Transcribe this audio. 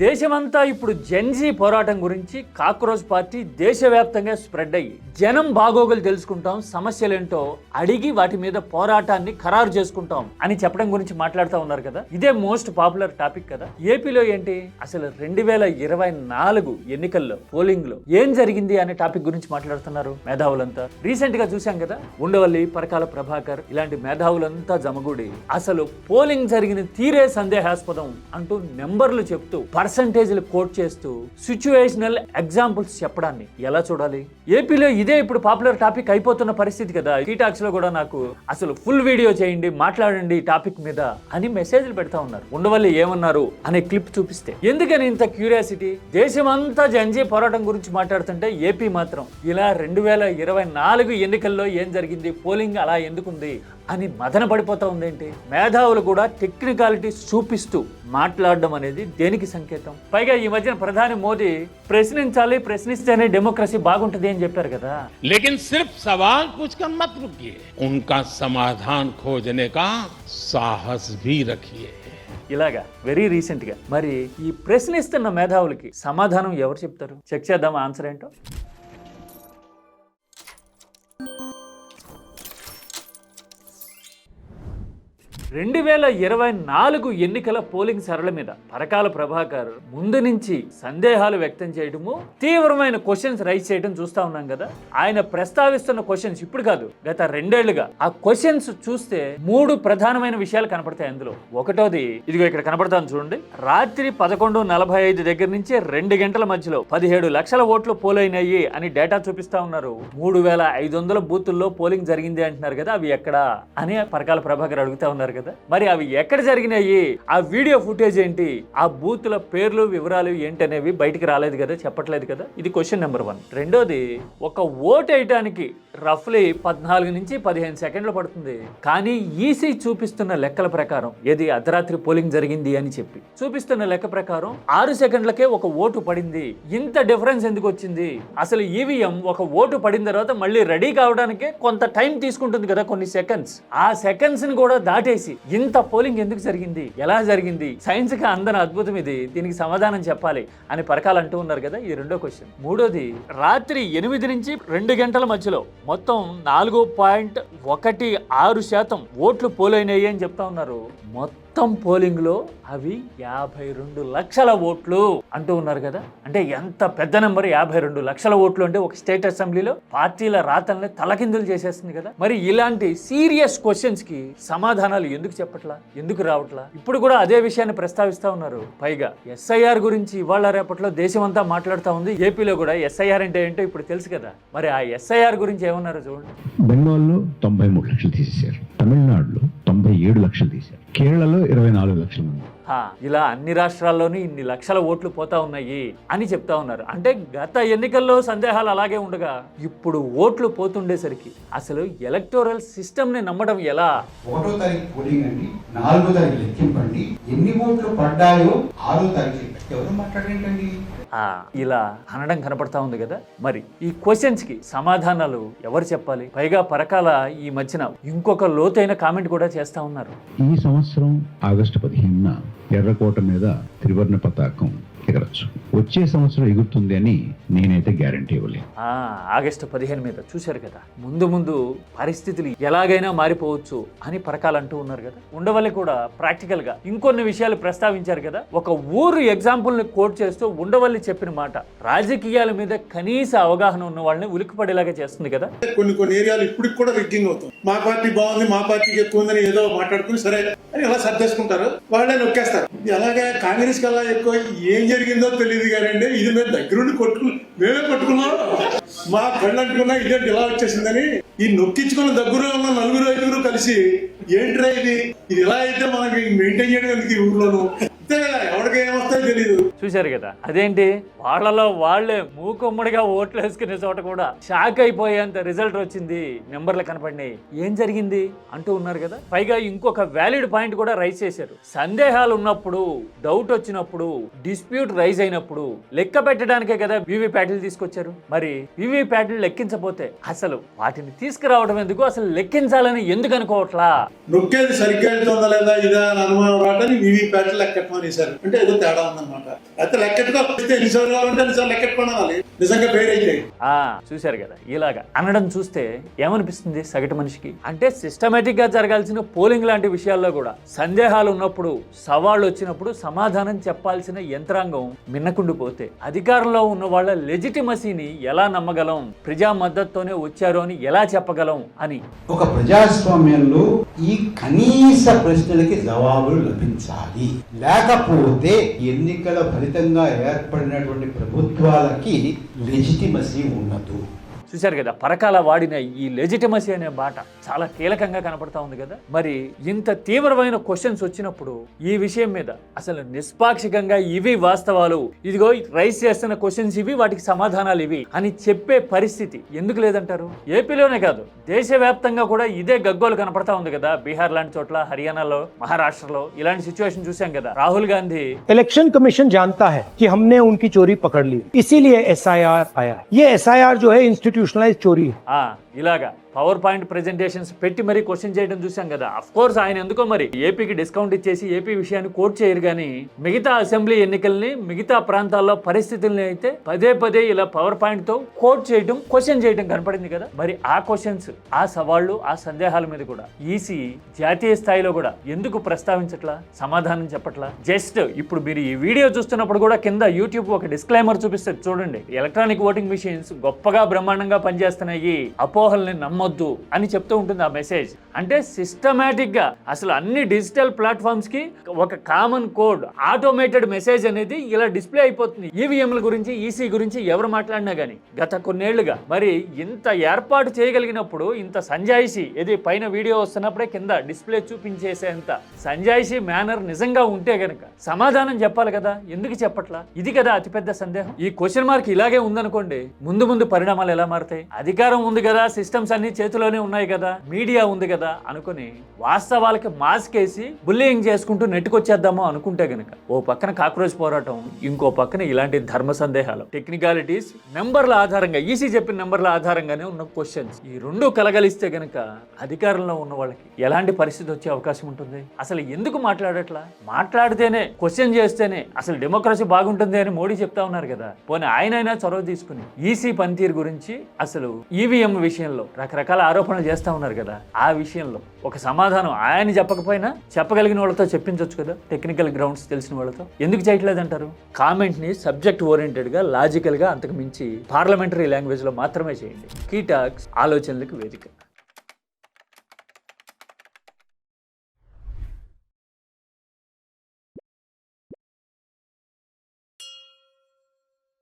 దేశమంతా ఇప్పుడు జెన్జీ పోరాటం గురించి కాక్రోచ్ పార్టీ దేశవ్యాప్తంగా స్ప్రెడ్ అయ్యి జనం బాగోగులు తెలుసుకుంటాం, సమస్యలేంటో అడిగి వాటి మీద పోరాటాన్ని ఖరారు చేసుకుంటాం అని చెప్పడం గురించి మాట్లాడుతూ ఉన్నారు కదా. ఇదే మోస్ట్ పాపులర్ టాపిక్ కదా. ఏపీలో ఏంటి అసలు 2024 ఎన్నికల్లో పోలింగ్ లో ఏం జరిగింది అనే టాపిక్ గురించి మాట్లాడుతున్నారు మేధావులంతా. రీసెంట్ గా చూసాం కదా, ఉండవల్లి, పరకాల ప్రభాకర్ ఇలాంటి మేధావులంతా జమగూడి అసలు పోలింగ్ జరిగిన తీరే సందేహాస్పదం అంటూ నెంబర్లు చెప్తూ పర్సంటేజ్లు కోట్ చేస్తూ సిచ్యువేషనల్ ఎగ్జాంపుల్స్ చెప్పడాన్ని ఎలా చూడాలి? ఏపీలో ఇదే ఇప్పుడు పాపులర్ టాపిక్ అయిపోతున్న పరిస్థితి కదా. టాక్స్ లో కూడా నాకు అసలు ఫుల్ వీడియో చేయండి, మాట్లాడండి ఈ టాపిక్ మీద అని మెసేజ్లు పెడతా ఉన్నారు. ఉండవల్లి ఏమన్నారు అనే క్లిప్ చూపిస్తే ఎందుకని ఇంత క్యూరియాసిటీ? దేశమంతా జెన్జీ పోరాటం గురించి మాట్లాడుతుంటే ఏపీ మాత్రం ఇలా 2024 ఎన్నికల్లో ఏం జరిగింది, పోలింగ్ అలా ఎందుకుంది అని మదన పడిపోతా ఉందేంటి? మేధావులు కూడా టెక్నికాలిటీస్ చూపిస్తూ మాట్లాడడం అనేది దేనికి సంకేతం? పైగా ఈ మధ్యన ప్రధాని మోదీ ప్రశ్నించాలి, ప్రశ్నిస్తేనే డెమోక్రసీ బాగుంటది అని చెప్పారు కదా. లేకిన్ సిర్ఫ్ సవాల్ పూछकर मत रुकिए, उनका समाधान खोजने का साहस भी रखिए. ఇలాగా వెరీ రీసెంట్ గా మరి ఈ ప్రశ్నిస్తున్న మేధావులకి సమాధానం ఎవరు చెప్తారు? చెక్ చేద్దాం ఆన్సర్ ఏంటో. 2024 ఎన్నికల పోలింగ్ సరళి మీద పరకాల ప్రభాకర్ ముందు నుంచి సందేహాలు వ్యక్తం చేయడము, తీవ్రమైన క్వశ్చన్స్ రైజ్ చేయడం చూస్తా ఉన్నాం కదా. ఆయన ప్రస్తావిస్తున్న క్వశ్చన్స్ ఇప్పుడు కాదు, గత 2 ఏళ్లుగా ఆ క్వశ్చన్స్ చూస్తే 3 ప్రధానమైన విషయాలు కనపడతాయి అందులో. ఒకటోది ఇదిగో ఇక్కడ కనపడతాను చూడండి. రాత్రి 11:45 దగ్గర నుంచి 2 గంటల మధ్యలో 17 లక్షల ఓట్లు పోలైనాయి అని డేటా చూపిస్తా ఉన్నారు. 3500 బూతుల్లో పోలింగ్ జరిగింది అంటున్నారు కదా, అవి ఎక్కడా అని పరకాల ప్రభాకర్ అడుగుతా ఉన్నారు. మరి అవి ఎక్కడ జరిగినాయి, ఆ వీడియో ఫుటేజ్ ఏంటి, ఆ బూతుల పేర్లు వివరాలు ఏంటనేవి బయటికి రాలేదు కదా, చెప్పట్లేదు కదా. ఇది క్వశ్చన్ నెంబర్ 1. రెండోది, ఒక ఓటు వేయడానికి రఫ్లీ 14 నుంచి 15 సెకండ్లు పడుతుంది. కానీ ఈసీ చూపిస్తున్న లెక్కల ప్రకారం, ఏది అర్ధరాత్రి పోలింగ్ జరిగింది అని చెప్పి చూపిస్తున్న లెక్క ప్రకారం 6 సెకండ్లకే ఒక ఓటు పడింది. ఇంత డిఫరెన్స్ ఎందుకు వచ్చింది? అసలు ఈవీఎం ఒక ఓటు పడిన తర్వాత మళ్ళీ రెడీ కావడానికే కొంత టైం తీసుకుంటుంది కదా, కొన్ని సెకండ్స్. ఆ సెకండ్స్ ని కూడా దాటేసి ఇంత పోలింగ్ ఎందుకు జరిగింది, ఎలా జరిగింది, సైన్స్ కి అందని అద్భుతం ఇది, దీనికి సమాధానం చెప్పాలి అని పరకాలు అంటూ ఉన్నారు కదా. ఇది రెండో క్వశ్చన్. మూడోది, రాత్రి 8 నుంచి 2 గంటల మధ్యలో మొత్తం 4.16% ఓట్లు పోలైనాయి అని చెప్తా ఉన్నారు. మొత్తం పోలింగ్ లో అవి 52 లక్షల ఓట్లు అంటూ ఉన్నారు కదా. అంటే ఎంత పెద్ద నెంబర్, 52 లక్షల ఓట్లు అంటే ఒక స్టేట్ అసెంబ్లీలో పార్టీల రాతల్ని తలకిందులు చేసేస్తుంది కదా. మరి ఇలాంటి సీరియస్ క్వశ్చన్స్ కి సమాధానాలు ఎందుకు చెప్పట్లా, ఎందుకు రావట్లా? ఇప్పుడు కూడా అదే విషయాన్ని ప్రస్తావిస్తా ఉన్నారు. పైగా ఎస్ఐఆర్ గురించి ఇవాళ రేపట్లో దేశం అంతా మాట్లాడుతూ ఉంది. ఏపీలో కూడా ఎస్ఐఆర్ అంటే ఏంటో ఇప్పుడు తెలుసు కదా. మరి ఆ ఎస్ఐఆర్ గురించి ఏమన్నారో చూడండి. బెంగాల్లో 93 లక్షలు తీసేశారు, తమిళనాడులో 97 లక్షలు తీశారు, కేరళలో 24 లక్షల మంది. ఇలా అన్ని రాష్ట్రాల్లోనూ ఇన్ని లక్షల ఓట్లు పోతా ఉన్నాయి అని చెప్తా ఉన్నారు. అంటే గత ఎన్నికల్లో సందేహాలు అలాగే ఉండగా ఇప్పుడు ఓట్లు పోతుండేసరికి అసలు ఎలక్టోరల్ సిస్టమ్ ని నమ్మడం ఎలా? 1వ తారీఖు పోలింగ్ అండి, 4వ తారీఖు లెక్కింపండి, ఎన్ని ఓట్లు పడ్డాయో 6వ తారీఖు ఎవరు మాట్లాడేంటండి? ఇలా అనడం కనపడతా ఉంది కదా. మరి ఈ క్వశ్చన్స్ కి సమాధానాలు ఎవరు చెప్పాలి? పైగా పరకాల ఈ మధ్యన ఇంకొక లోతైన కామెంట్ కూడా చేస్తా ఉన్నారు. ఈ సంవత్సరం ఆగస్టు 15న ఎర్రకోట మీద త్రివర్ణ పతాకం ఎగరచ్చు, వచ్చే సంవత్సరం ఎగురుతుంది అని నేనైతే గ్యారంటీ ఇవ్వలేదు. ఆగస్టు 15 మీద చూశారు కదా, ముందు ముందు పరిస్థితులు ఎలాగైనా మారిపోవచ్చు అని పరకాలంటూ ఉన్నారు కదా. ఉండవల్లి కూడా ప్రాక్టికల్ గా ఇంకొన్ని విషయాలు ప్రస్తావించారు కదా. ఒక ఊరు ఎగ్జాంపుల్ ని కోట్ చేస్తూ ఉండవల్లి చెప్పిన మాట రాజకీయాల మీద కనీస అవగాహన ఉన్న వాళ్ళని ఉలిక్కిపడేలాగా చేస్తుంది కదా. కొన్ని ఏరియాలు ఇప్పటికి కూడా రిగ్గింగ్ అవుతుంది. మా పార్టీ బాగుంది, మా పార్టీకి ఎక్కువ ఉందని ఏదో మాట్లాడుకుని సరే అని ఎలా సర్దేసుకుంటారు, వాళ్ళే నొక్కేస్తారు. అలాగే కాంగ్రెస్ కల్లా ఎక్కువ ఏం జరిగిందో తెలియదు కానీ ఇది మేము దగ్గరుండి మేమే కొట్టుకున్నాం, మా కళ్ళు అంటుకున్నా ఇదేంటి ఇలా వచ్చేసిందని ఈ నొక్కించుకున్న దగ్గరలో ఉన్న 4-5 కలిసి ఏంట్రా ఇది ఇలా అయితే మనకి మెయింటైన్ చేయడం ఎందుకు ఈ ఊర్లోనూ, ఎవరికి ఏమొస్తాయో తెలియదు. చూశారు కదా, అదేంటి వాళ్ళలో వాళ్లే మూకుమ్మడిగా ఓట్లు వేసుకునే చోట కూడా షాక్ అయిపోయేంత రిజల్ట్ వచ్చింది, నెంబర్లు కనపడినాయి, ఏం జరిగింది అంటూ ఉన్నారు కదా. పైగా ఇంకొక వ్యాలిడ్ పాయింట్ కూడా రైజ్ చేశారు. సందేహాలు ఉన్నప్పుడు, డౌట్ వచ్చినప్పుడు, డిస్ప్యూట్ రైజ్ అయినప్పుడు లెక్క పెట్టడానికే కదా వీవీప్యాట్లు తీసుకొచ్చారు. మరి వీవీప్యాట్లు లెక్కించపోతే అసలు వాటిని తీసుకురావడం ఎందుకు, అసలు లెక్కించాలని ఎందుకు అనుకోవట్లా? నొక్కేది సరిగ్గా వెళ్తుందా లేదా ఇదా అని అనుమానం రావడానికి వీవీప్యాట్లు లెక్కమానేశారు అంటే ఏదో తేడా ఉందన్నమాట. అయితే లెక్కెట్టుకో ఎన్నిసార్లు కావాలంటే ఎన్నిసార్లు లెక్కెట్టుకోవాలి నిజంగా పేరు అయితే. చూశారు కదా, ఇలాగా అనడం చూస్తే ఏమనిపిస్తుంది సగటు మనిషికి? అంటే సిస్టమేటిక్ గా జరగాల్సిన పోలింగ్ లాంటి విషయాల్లో కూడా సందేహాలు ఉన్నప్పుడు, సవాళ్ళు వచ్చినప్పుడు సమాధానం చెప్పాల్సిన యంత్రాంగం మిన్నకుండిపోతే అధికారంలో ఉన్న వాళ్ళ లెజిటిమసీని ఎలా నమ్మగలం? ప్రజా మద్దతుతోనే వచ్చారు అని ఎలా చెప్పగలం అని. ఒక ప్రజాస్వామ్యంలో ఈ కనీస ప్రశ్నలకి జవాబులు లభించాలి. లేకపోతే ఎన్నికల ఫలితంగా ఏర్పడినటువంటి ప్రభుత్వాలకి లెజిటిమసీ ఉండదు. చూశారు కదా, పరకాల వాడిన ఈ లెజిటిమసీ అనే బాట చాలా కీలకంగా కనపడతా ఉంది కదా. మరి ఇంత తీవ్రమైన క్వశ్చన్స్ వచ్చినప్పుడు ఈ విషయం మీద అసలు నిష్పాక్షికంగా ఇవి వాస్తవాలు, ఇదిగో రైస్ చేస్తున్న క్వశ్చన్స్ ఇవి, వాటికి సమాధానాలు ఇవి అని చెప్పే పరిస్థితి ఎందుకు లేదంటారు? ఏపీలోనే కాదు, దేశవ్యాప్తంగా కూడా ఇదే గగ్గోలు కనపడతా ఉంది కదా. బీహార్ లాంటి చోట్ల, హర్యానాలో, మహారాష్ట్రలో ఇలాంటి సిచ్యువేషన్ చూసాం కదా. రాహుల్ గాంధీ इलेक्शन कमीशन जानता है कि हमने उनकी चोरी पकड़ ली, इसीलिए एसआईआर आया। ये एसआईआर जो है इंस्टीट्यूशनलाइज चोरी है। ఇలాగా పవర్ పాయింట్ ప్రెజెంటేషన్స్ పెట్టి మరీ క్వశ్చన్ చేయడం చూసాం కదా. అఫ్ కోర్స్ ఆయన ఎందుకో మరి ఏపీకి డిస్కౌంట్ ఇచ్చేసి ఏపీ విషయాన్ని కోట్ చేయరు కానీ మిగతా అసెంబ్లీ ఎన్నికల్ని, మిగతా ప్రాంతాల్లో పరిస్థితుల్ని అయితే పదే పదే ఇలా పవర్ పాయింట్ తో కోట్ చేయడం, క్వశ్చన్ చేయడం కనపడింది కదా. మరి ఆ క్వశ్చన్స్, ఆ సవాళ్లు, ఆ సందేహాల మీద కూడా ఈసీ జాతీయ స్థాయిలో కూడా ఎందుకు ప్రస్తావించట్లా, సమాధానం చెప్పట్లా? జస్ట్ ఇప్పుడు మీరు ఈ వీడియో చూస్తున్నప్పుడు కూడా కింద యూట్యూబ్ ఒక డిస్క్లైమర్ చూపిస్తారు చూడండి. ఎలక్ట్రానిక్ ఓటింగ్ మిషన్స్ గొప్పగా బ్రహ్మాండంగా పనిచేస్తున్నాయి, అపోహల్ని నమ్మొద్దు అని చెప్తూ ఉంటుంది ఆ మెసేజ్. అంటే సిస్టమేటిక్ గా అసలు అన్ని డిజిటల్ ప్లాట్ఫామ్స్ కి ఒక కామన్ కోడ్, ఆటోమేటెడ్ మెసేజ్ అనేది ఇలా డిస్ప్లే అయిపోతుంది. ఈవీఎంల గురించి, ఈసీ గురించి ఎవరు మాట్లాడినా గానీ గత కొన్నేళ్లుగా. మరి ఇంత ఏర్పాటు చేయగలిగినప్పుడు, ఇంత సంజాయిషి, ఇది పైన వీడియో వస్తున్నప్పుడే కింద డిస్ప్లే చూపించేసేంత సంజాయిషి మేనర్ నిజంగా ఉంటే గనక సమాధానం చెప్పాలి కదా, ఎందుకు చెప్పట్లా? ఇది కదా అతిపెద్ద సందేహం. ఈ క్వశ్చన్ మార్క్ ఇలాగే ఉందనుకోండి, ముందు ముందు పరిణామాలు ఎలా మారుతాయి? అధికారం ఉంది కదా, సిస్టమ్స్ అన్ని చేతిలోనే ఉన్నాయి కదా, మీడియా ఉంది కదా అనుకుని వాస్తవాలకి మాస్క్ వేసి బుల్లింగ్ చేసుకుంటూ నెట్టుకొచ్చేద్దామో అనుకుంటే గనక ఓ పక్కన కాక్రోచ్ పోరాటం, ఇంకో పక్కన ఇలాంటి ధర్మ సందేహాలు, టెక్నికాలిటీస్, నెంబర్ల ఆధారంగా, ఈసీ చెప్పిన నెంబర్ల ఆధారంగానే ఉన్న క్వశ్చన్స్, ఈ రెండు కలగలిస్తే గనక అధికారంలో ఉన్న వాళ్ళకి ఎలాంటి పరిస్థితి వచ్చే అవకాశం ఉంటుంది? అసలు ఎందుకు మాట్లాడట్లా? మాట్లాడితేనే, క్వశ్చన్ చేస్తేనే అసలు డెమోక్రసీ బాగుంటుంది అని మోడీ చెప్తా ఉన్నారు కదా. పోనీ ఆయనైనా చొరవ తీసుకుని ఈసీ పనితీరు గురించి, అసలు ఈవీఎం విషయంలో రకరకాల ఆరోపణలు చేస్తూ ఉన్నారు కదా, ఆ విషయంలో ఒక సమాధానం ఆయన చెప్పకపోయినా చెప్పగలిగిన వాళ్ళతో చెప్పించవచ్చు కదా, టెక్నికల్ గ్రౌండ్స్ తెలిసిన వాళ్ళతో. ఎందుకు చేయట్లేదంటారు? కామెంట్ని సబ్జెక్ట్ ఓరియంటెడ్గా, లాజికల్గా, అంతకు మించి పార్లమెంటరీ లాంగ్వేజ్లో మాత్రమే చేయండి. కీ టాక్స్ ఆలోచనలకు వేదిక.